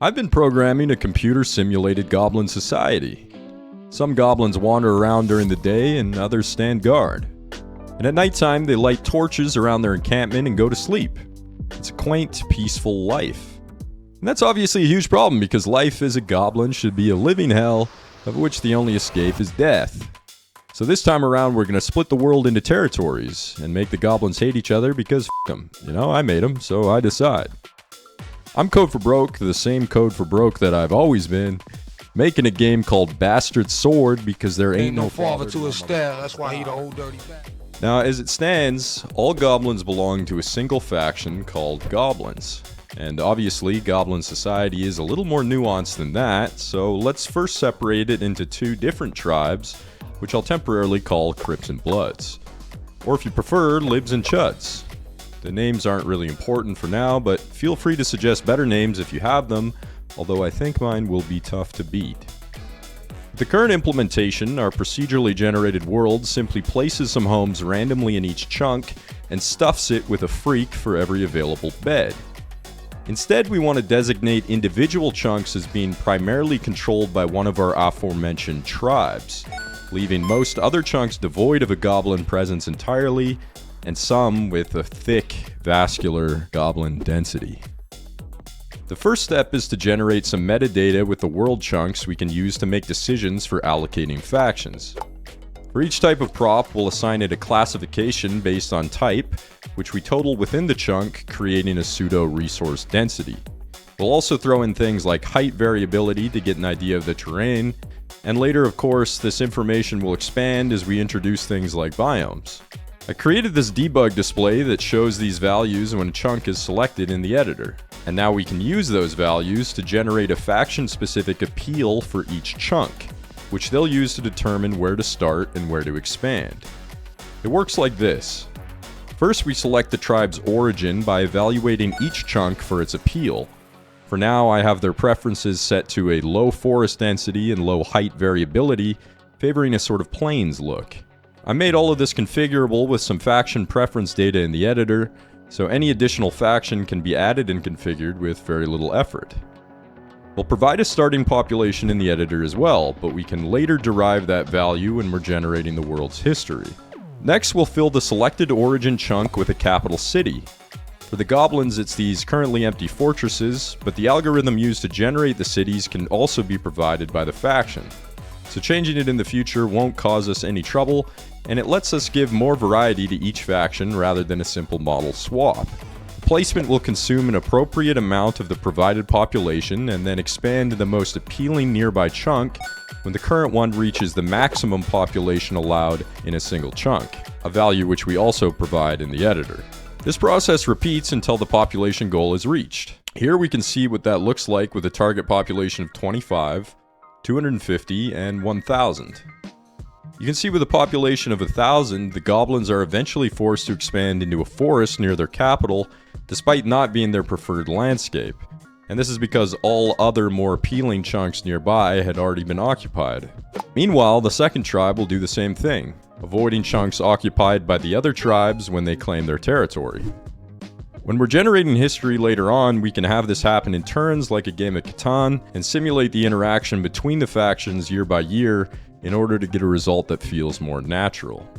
I've been programming a computer-simulated goblin society. Some goblins wander around during the day and others stand guard. And at nighttime, they light torches around their encampment and go to sleep. It's a quaint, peaceful life. And that's obviously a huge problem because life as a goblin should be a living hell of which the only escape is death. So this time around, we're going to split the world into territories and make the goblins hate each other because f*** them. You know, I made them, so I decide. I'm Code for Broke, the same Code for Broke that I've always been, making a game called Basterd Sword because there ain't no father to his style. That's why he the old dirty bastard. Now, as it stands, all goblins belong to a single faction called Goblins. And obviously, Goblin Society is a little more nuanced than that, so let's first separate it into two different tribes, which I'll temporarily call Crips and Bloods. Or if you prefer, Libs and Chuds. The names aren't really important for now, but feel free to suggest better names if you have them, although I think mine will be tough to beat. The current implementation, our procedurally generated world simply places some homes randomly in each chunk and stuffs it with a freak for every available bed. Instead, we want to designate individual chunks as being primarily controlled by one of our aforementioned tribes, leaving most other chunks devoid of a goblin presence entirely, and some with a thick, vascular goblin density. The first step is to generate some metadata with the world chunks we can use to make decisions for allocating factions. For each type of prop, we'll assign it a classification based on type, which we total within the chunk, creating a pseudo-resource density. We'll also throw in things like height variability to get an idea of the terrain, and later, of course, this information will expand as we introduce things like biomes. I created this debug display that shows these values when a chunk is selected in the editor. And now we can use those values to generate a faction-specific appeal for each chunk, which they'll use to determine where to start and where to expand. It works like this. First, we select the tribe's origin by evaluating each chunk for its appeal. For now, I have their preferences set to a low forest density and low height variability, favoring a sort of plains look. I made all of this configurable with some faction preference data in the editor, so any additional faction can be added and configured with very little effort. We'll provide a starting population in the editor as well, but we can later derive that value when we're generating the world's history. Next, we'll fill the selected origin chunk with a capital city. For the goblins, it's these currently empty fortresses, but the algorithm used to generate the cities can also be provided by the faction. So changing it in the future won't cause us any trouble, and it lets us give more variety to each faction rather than a simple model swap. Placement will consume an appropriate amount of the provided population and then expand to the most appealing nearby chunk when the current one reaches the maximum population allowed in a single chunk, a value which we also provide in the editor. This process repeats until the population goal is reached. Here we can see what that looks like with a target population of 25, 250, and 1,000. You can see with a population of 1,000, the goblins are eventually forced to expand into a forest near their capital, despite not being their preferred landscape. And this is because all other more appealing chunks nearby had already been occupied. Meanwhile, the second tribe will do the same thing, avoiding chunks occupied by the other tribes when they claim their territory. When we're generating history later on, we can have this happen in turns like a game of Catan and simulate the interaction between the factions year by year in order to get a result that feels more natural.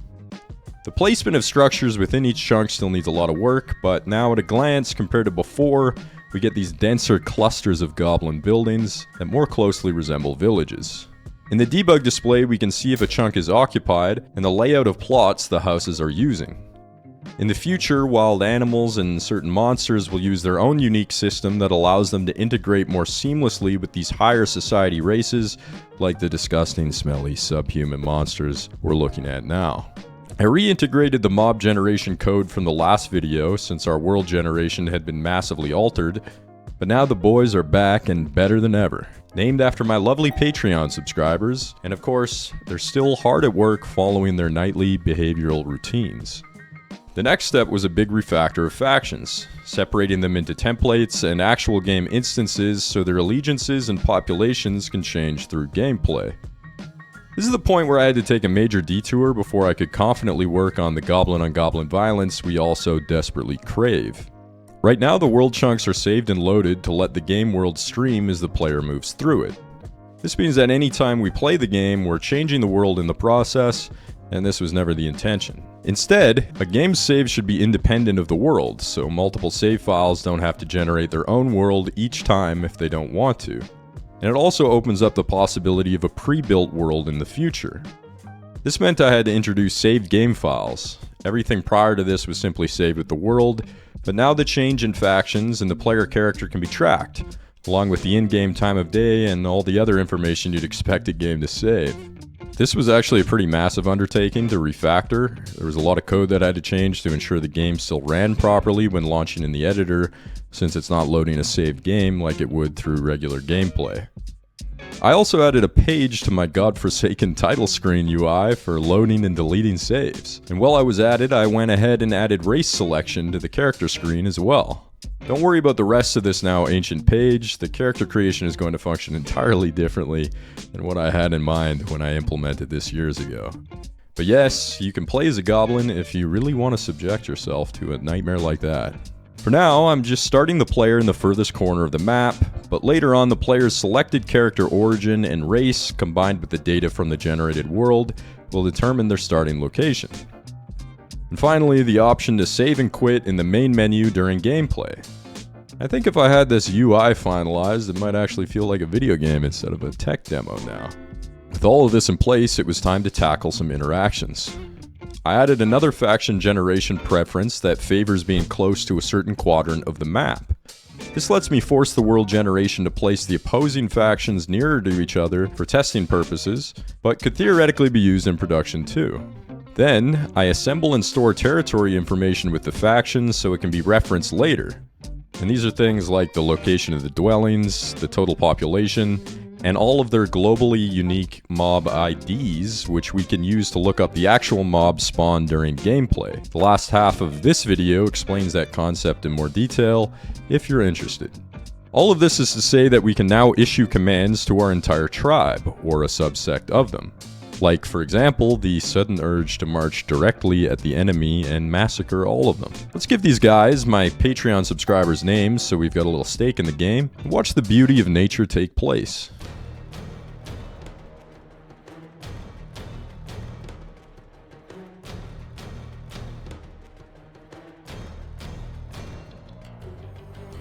The placement of structures within each chunk still needs a lot of work, but now at a glance, compared to before, we get these denser clusters of goblin buildings that more closely resemble villages. In the debug display, we can see if a chunk is occupied and the layout of plots the houses are using. In the future, wild animals and certain monsters will use their own unique system that allows them to integrate more seamlessly with these higher society races, like the disgusting, smelly, subhuman monsters we're looking at now. I reintegrated the mob generation code from the last video since our world generation had been massively altered, but now the boys are back and better than ever. Named after my lovely Patreon subscribers, and of course, they're still hard at work following their nightly behavioral routines. The next step was a big refactor of factions, separating them into templates and actual game instances so their allegiances and populations can change through gameplay. This is the point where I had to take a major detour before I could confidently work on the goblin-on-goblin violence we all so desperately crave. Right now, the world chunks are saved and loaded to let the game world stream as the player moves through it. This means that any time we play the game, we're changing the world in the process, and this was never the intention. Instead, a game's save should be independent of the world, so multiple save files don't have to generate their own world each time if they don't want to. And it also opens up the possibility of a pre-built world in the future. This meant I had to introduce saved game files. Everything prior to this was simply saved with the world, but now the change in factions and the player character can be tracked, along with the in-game time of day and all the other information you'd expect a game to save. This was actually a pretty massive undertaking to refactor. There was a lot of code that I had to change to ensure the game still ran properly when launching in the editor, since it's not loading a saved game like it would through regular gameplay. I also added a page to my godforsaken title screen UI for loading and deleting saves. And while I was at it, I went ahead and added race selection to the character screen as well. Don't worry about the rest of this now ancient page. The character creation is going to function entirely differently than what I had in mind when I implemented this years ago. But yes, you can play as a goblin if you really want to subject yourself to a nightmare like that. For now, I'm just starting the player in the furthest corner of the map, but later on the player's selected character origin and race combined with the data from the generated world will determine their starting location. And finally, the option to save and quit in the main menu during gameplay. I think if I had this UI finalized, it might actually feel like a video game instead of a tech demo now. With all of this in place, it was time to tackle some interactions. I added another faction generation preference that favors being close to a certain quadrant of the map. This lets me force the world generation to place the opposing factions nearer to each other for testing purposes, but could theoretically be used in production too. Then, I assemble and store territory information with the factions so it can be referenced later. And these are things like the location of the dwellings, the total population, and all of their globally unique mob IDs, which we can use to look up the actual mob spawn during gameplay. The last half of this video explains that concept in more detail, if you're interested. All of this is to say that we can now issue commands to our entire tribe, or a subsect of them. Like, for example, the sudden urge to march directly at the enemy and massacre all of them. Let's give these guys, my Patreon subscribers, names so we've got a little stake in the game, and watch the beauty of nature take place.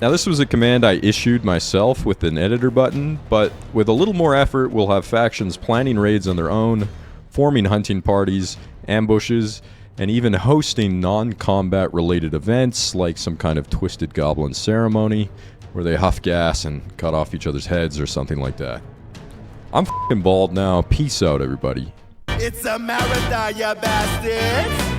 Now this was a command I issued myself with an editor button, but with a little more effort we'll have factions planning raids on their own, forming hunting parties, ambushes, and even hosting non-combat related events like some kind of twisted goblin ceremony where they huff gas and cut off each other's heads or something like that. I'm f***ing bald now. Peace out, everybody. It's a marathon, you bastards!